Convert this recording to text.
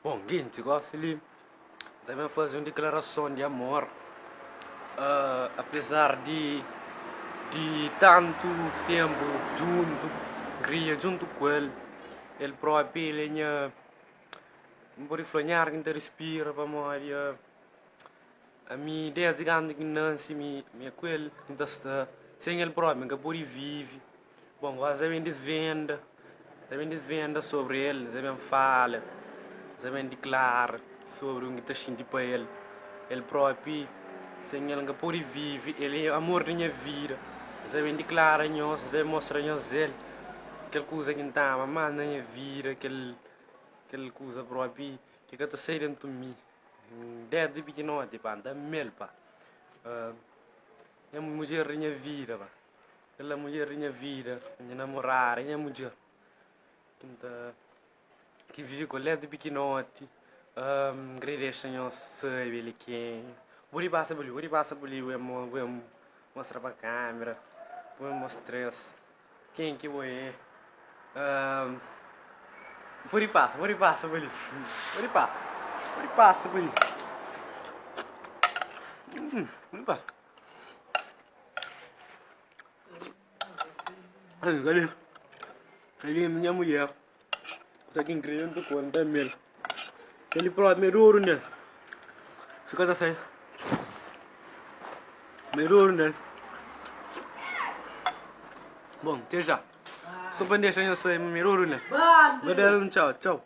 Bom, gente, gosto ali. Também fazer uma declaração de amor. Apesar de tanto tempo junto, queria junto com ele próprio, ele não pode falar que não respira para morrer. A minha ideia de que não se me com ele, então está sem ele próprio, que pode vive. Bom, você vem desvenda sobre ele, você vem fala. Também declara sobre o que está sentindo para ele. Ele próprio, sem ele não pode viver, ele é amor da minha vida. Também declara nós, também mostra nós ele. Aquela coisa que está a na minha vida, aquela coisa própria que está saindo dentro de mim. Desde pequeno, tipo, anda mel, pá. É uma mulher da minha vida, pá. Ela é mulher da minha vida, minha namorada, minha mulher. Que vive com ele de pequenote, agradece a sabe ele quem. Vou passa por ali, vou mostrar para a câmera, vou mostrar quem que eu é. Vou passa por ali, vou passa por ali. Vou passa. Ali minha mulher. Sa king kriyon to kuwan ta mil. Ele pro meruru nel. Fica da sai. Meruru nel. Bom, até já. Só para deixar eu sair meruru nel. Badal, tchau, tchau.